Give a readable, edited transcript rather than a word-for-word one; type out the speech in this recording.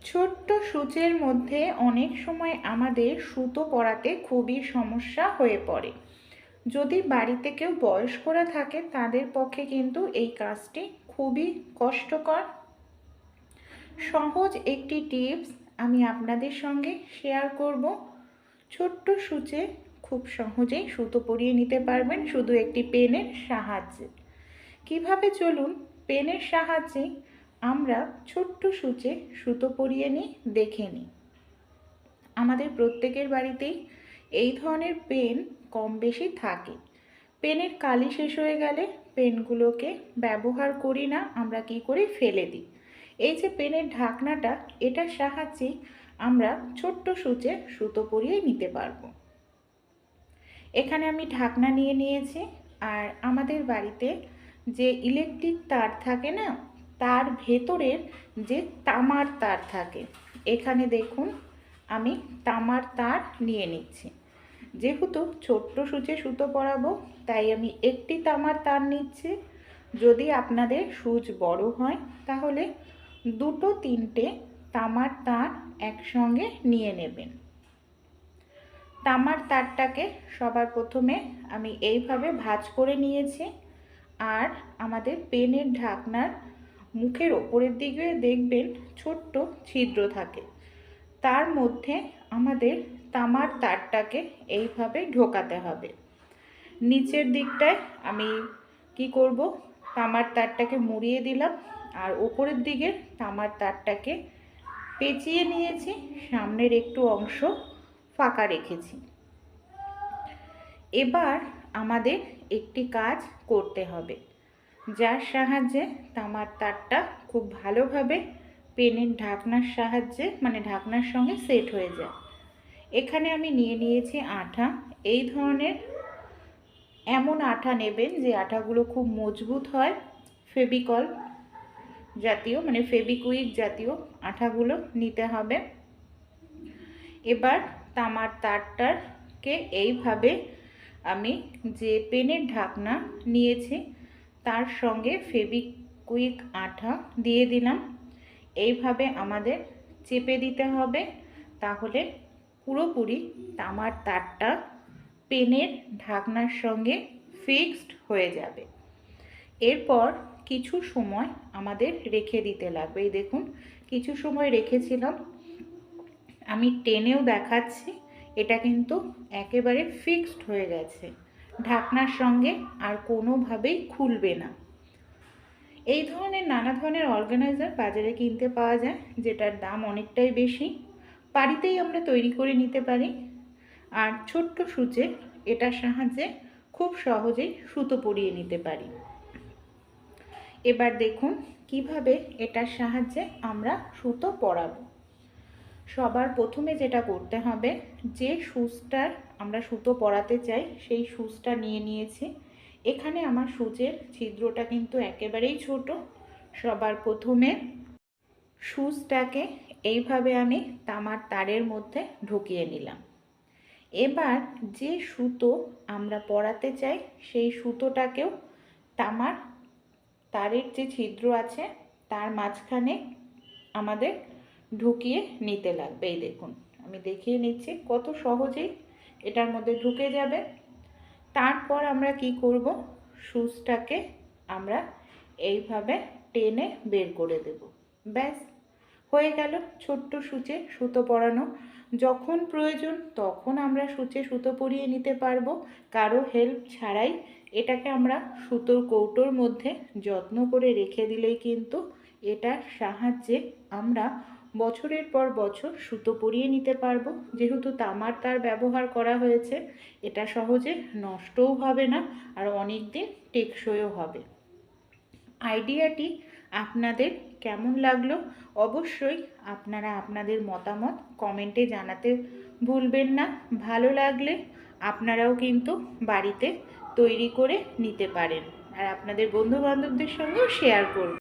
ছোট্ট সূচের মধ্যে অনেক সময় আমাদের সুতো পরাতে খুবই সমস্যা হয়ে পড়ে। যদি বাড়িতে কেউ বয়স্করা থাকে তাদের পক্ষে কিন্তু এই কাজটি খুবই কষ্টকর। সহজ একটি টিপস আমি আপনাদের সঙ্গে শেয়ার করব। ছোট্ট সূচে খুব সহজেই সুতো পরিয়ে নিতে পারবেন শুধু একটি পেনের সাহায্যে। কিভাবে চলুন পেনের সাহায্যে আমরা ছোট্ট সূচে সুতো পরিয়ে নিই, দেখে নিই। আমাদের প্রত্যেকের বাড়িতেই এই ধরনের পেন কম বেশি থাকে। পেনের কালি শেষ হয়ে গেলে পেনগুলোকে ব্যবহার করি না, আমরা কি করি ফেলে দিই। এই যে পেনের ঢাকনাটা, এটার সাহায্যেই আমরা ছোট্ট সূচে সুতো পরিয়ে নিতে পারবো। এখানে আমি ঢাকনা নিয়ে নিয়েছি। আর আমাদের বাড়িতে যে ইলেকট্রিক তার থাকে না, তার ভেতরের যে তামার তার থাকে, এখানে দেখুন আমি তামার তার নিয়ে নিচ্ছি। যেহেতু ছোট্ট সূচে সুতো পরাবো তাই আমি একটি তামার তার নিচ্ছি। যদি আপনাদের সূচ বড় হয় তাহলে দুটো তিনটে তামার তার একসঙ্গে নিয়ে নেবেন। তামার তারটাকে সবার প্রথমে আমি এইভাবে ভাঁজ করে নিয়েছি। আর আমাদের পেনের ঢাকনার মুখের ওপরের দিকে দেখবেন ছোট্ট ছিদ্র থাকে, তার মধ্যে আমাদের তামার তারটাকে এইভাবে ঢোকাতে হবে। নিচের দিকটায় আমি কি করব, তামার তারটাকে মুড়িয়ে দিলাম আর ওপরের দিকে তামার তারটাকে পেঁচিয়ে নিয়েছি, সামনের একটু অংশ ফাঁকা রেখেছি। এবার আমাদের একটি কাজ করতে হবে, যার সাহায্যে তামার তারটা খুব ভালোভাবে পেনের ঢাকনার সাহায্যে মানে ঢাকনার সঙ্গে সেট হয়ে যায়। এখানে আমি নিয়ে নিয়েছি আঠা। এই ধরনের এমন আঠা নেবেন যে আঠাগুলো খুব মজবুত হয়, ফেভিকল জাতীয় মানে ফেভিকুইক জাতীয় আঠাগুলো নিতে হবে। এবার তামার তারটাকে এইভাবে আমি যে পেনের ঢাকনা নিয়েছি তার সঙ্গে ফেভিকুইক আঠা দিয়ে দিলাম। এইভাবে আমাদের চেপে দিতে হবে, তাহলে পুরোপুরি তামার তারটা পেনের ঢাকনার সঙ্গে ফিক্সড হয়ে যাবে। এরপর কিছু সময় আমাদের রেখে দিতে লাগবে। এই দেখুন কিছু সময় রেখেছিলাম, আমি টেনেও দেখাচ্ছি, এটা কিন্তু একেবারে ফিক্সড হয়ে গেছে ঢাকনার সঙ্গে, আর কোনোভাবেই খুলবে না। এই ধরনের নানা ধরনের অর্গানাইজার বাজারে কিনতে পাওয়া যায়, যেটার দাম অনেকটাই বেশি। বাড়িতেই আমরা তৈরি করে নিতে পারি। আর ছোট্ট সূচে এটার সাহায্যে খুব সহজেই সুতো পরিয়ে নিতে পারি। এবার দেখুন কিভাবে এটার সাহায্যে আমরা সুতো পরাবো। সবার প্রথমে যেটা করতে হবে, যে সুচটার আমরা সুতো পরাতে চাই সেই সুচটা নিয়ে নিয়েছি। এখানে আমার সূচের ছিদ্রটা কিন্তু একেবারেই ছোট। সবার প্রথমে সুচটাকে এইভাবে আমি তামার তারের মধ্যে ঢুকিয়ে নিলাম। এবার যে সুতো আমরা পরাতে চাই সেই সুতোটাকেও তামার তারের যে ছিদ্র আছে তার মাঝখানে আমাদের ঢুকিয়ে নিতে লাগবে। এই দেখুন আমি দেখিয়ে নিচ্ছি কত সহজেই এটার মধ্যে ঢুকে যাবে। তারপর আমরা কি করব, সুচটাকে আমরা এইভাবে টেনে বের করে দেব। ব্যাস হয়ে গেল ছোট্ট সূচে সুতো পরানো। যখন প্রয়োজন তখন আমরা সূচে সুতো পরিয়ে নিতে পারবো, কারো হেল্প ছাড়াই। এটাকে আমরা সুতোর কৌটোর মধ্যে যত্ন করে রেখে দিলেই কিন্তু এটার সাহায্যে আমরা বছরের পর বছর সুতো পরিয়ে নিতে পারবো। যেহেতু তামার তার ব্যবহার করা হয়েছে, এটা সহজে নষ্টও হবে না আর অনেক দিন টেকসইও হবে। আইডিয়াটি আপনাদের কেমন লাগলো অবশ্যই আপনারা আপনাদের মতামত কমেন্টে জানাতে ভুলবেন না। ভালো লাগলে আপনারাও কিন্তু বাড়িতে তৈরি করে নিতে পারেন আর আপনাদের বন্ধু বান্ধবদের সঙ্গেও শেয়ার করুন।